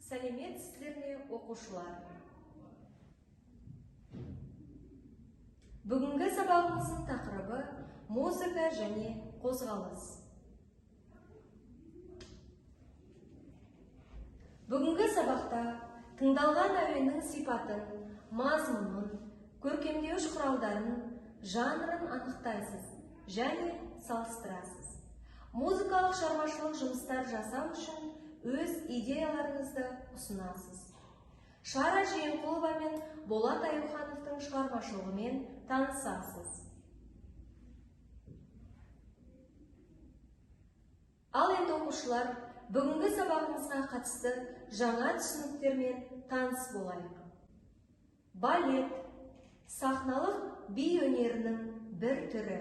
Сәлеметсіздер ме, оқушылар? Бүгінгі сабағымыздың тақырыбы музыка және қозғалыс. Бүгінгі сабақта тыңдалған әуеннің сипатын, мазмұнын, көркемдеуіш құралдарын, жанрын анықтайсыз және салыстырасыз. Музыкалық шығармашылық жұмыстар жасау үшін өз идеяларыңызды ұсынасыз. Шара Жиенқұлова мен Болат Аюхановтың шығармашылығымен танысасыз. Ал енді оқушылар, бүгінгі сабағымызға қатысты жаңа түсініктермен таныс болайық. Балет – сахналық би өнерінің бір түрі.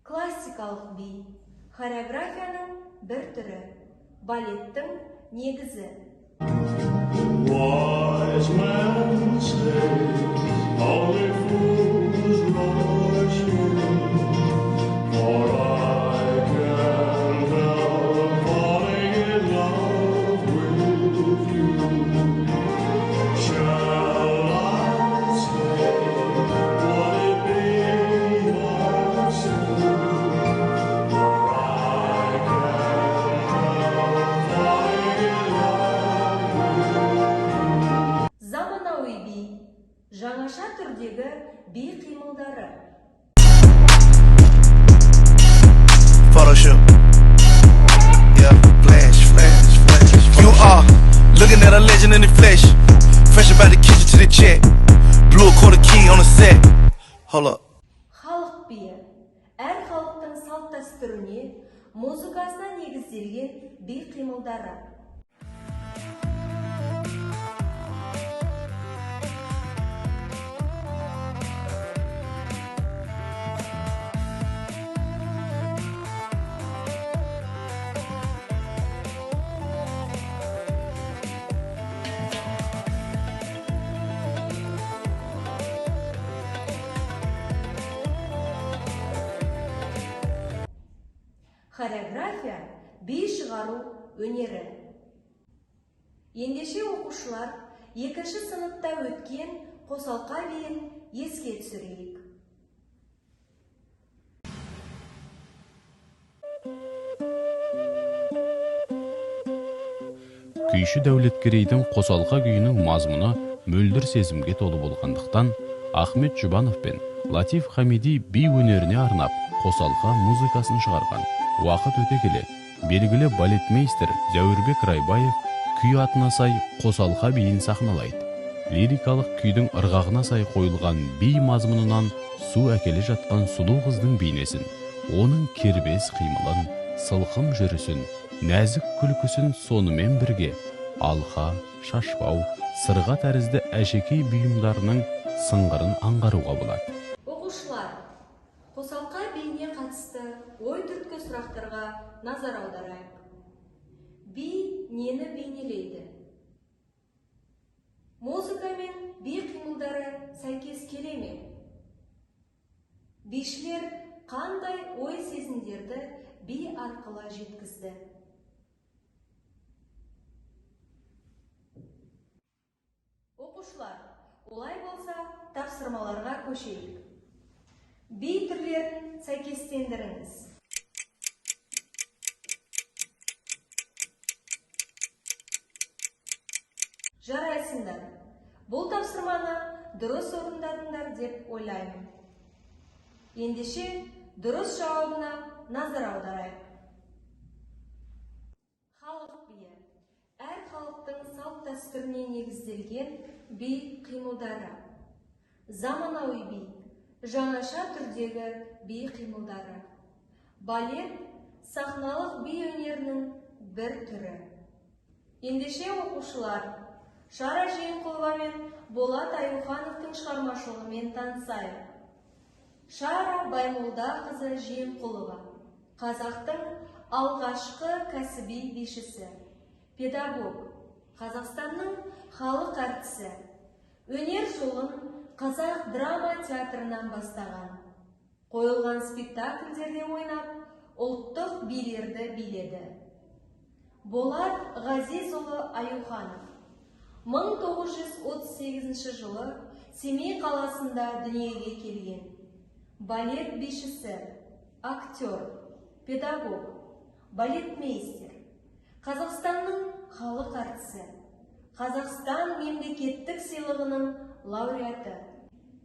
Классикалық би – хореографияның бір түрі, балеттің негізі. Wise men say, only fools rush in, for I can't help falling in love with you. Shall I stay? Would it be more soon? For I can't help falling in love with you. Заманауи би – жаңаша түрдегі би қимылдары. Photoshop. Yeah, flash. You are looking at a legend in the flesh. Fresh about the kitchen to the check. Blew a quarter key on the set. Hold up. Халық биі – әр халықтың салт дәстүріне, музыкасына негізделген би қимылдары. Хореография – би шығару өнері. Ендеше оқушылар, екінші сыныпта өткен қосалқа биін еске түсірейік. Күйші Дәулеткерейдің қосалқа күйінің мазмұны мөлдір сезімге толы болғандықтан, Ахмет Жұбанов пен Латиф Хамиди би өнеріне арнап қосалқа музыкасын шығарған. Уақыт өте келе, белгілі балетмейстер Зәуірбек Райбаев күй атына сай қосалқа биін сахналайды. Лирикалық күйдің ырғағына сай қойылған би мазмұнынан су әкеле жатқан сұлу қыздың бейнесін, оның кербез қимылын, сылқым жүрісін, нәзік күлкісін сонымен бірге алқа, шашбау, сырға тәрізді әшекей бұйымдарының сыңғырын аңғаруға болады. Оқушылар, қосалқа биіне қатысты ой түрткі сұрақтарға назар аударайық. Би нені бейнелейді? Музыка мен би қимылдары сәйкес келе ме? Бишілер қандай ой сезімдерді би арқылы жеткізді? Оқушылар, олай болса, тапсырмаларға көшейік. Би түрлерін сәйкестендіріңіз. Жарайсыңдар. Бұл тапсырманы дұрыс орындадыңдар деп ойлаймын. Ендеше дұрыс жауабына назар аударайық. Халық биі – әр халықтың салт дәстүріне негізделген би қимылдары. заманауи би, жаңаша түрдегі би қимылдары. Балет сахналық би өнерінің бір түрі. Ендеше оқушылар, Шара Жиенқұлова мен Болат Аюхановтың шығармашылығымен танысайық. Шара Баймолдақызы Жиенқұлова, қазақтың алғашқы кәсіби бишісі, педагог, Қазақстанның халық әртісі, өнер жолын қазақ драма театрынан бастаған. Қойылған спектакльдерде ойнап, ұлттық билерді биледі. Болат Ғазизұлы Аюханов 1938 жылы Семей қаласында дүниеге келген. Балет бишісі, актер, педагог, балетмейстер, Қазақстанның халық әртісі, Қазақстан мемлекеттік сыйлығының лауреаты.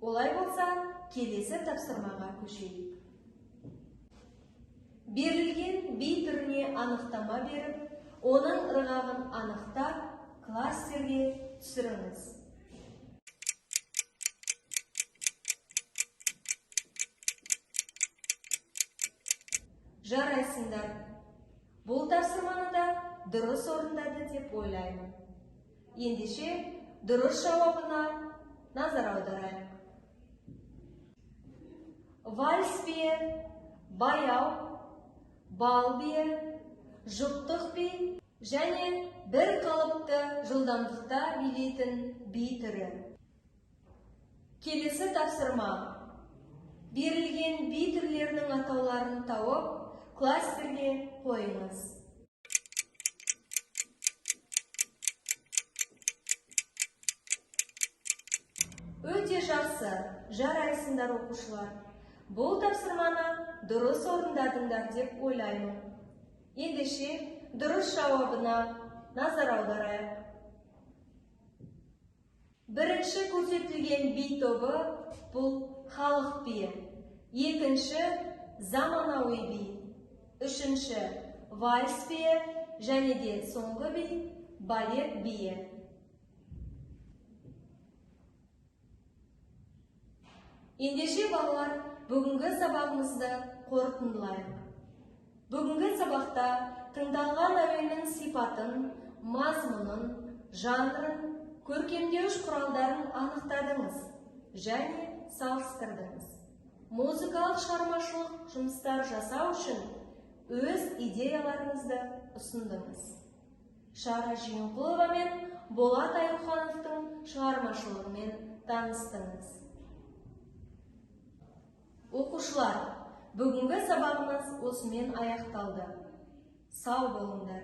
Олай болса, келесі тапсырмаға көшейік. Берілген би түріне анықтама беріп, оның ырғағын анықтап, кластерге түсіріңіз. Жарайсыңдар. Бұл тапсырманы да дұрыс орындады деп ойлаймын. Ендеше дұрыс жауабына назар аударайық. Вальс биі, баяу, бал биі, жұптық би және бір қалыпты жылдамдықта билейтін би түрі. Келесі тапсырма. Берілген би түрлерінің атауларын тауып, кластерге қойыңыз. Өте жақсы, жарайсыңдар оқушылар. Бұл тапсырманы дұрыс орындадыңдар деп ойлаймын. Ендеше дұрыс жауабына назар аударайық. Бірінші көрсетілген би тобы бұл халық биі, екінші заманауи би, үшінші вальс биі және де соңғы би балет биі. Ендеше балалар, бүгінгі сабағымызды қорытындылайық. Бүгінгі сабақта тыңдалған әуеннің сипатын, мазмұнын, жанрын, көркемдеуіш құралдарын анықтадыңыз және салыстырдыңыз. Музыкалық шығармашылық жұмыстар жасау үшін өз идеяларыңызды ұсындыңыз. Шара Жиенқұлова мен Болат Аюхановтың шығармашылығымен таныстыңыз. Оқушылар, бүгінгі сабағымыз осымен аяқталды. Сау болыңдар.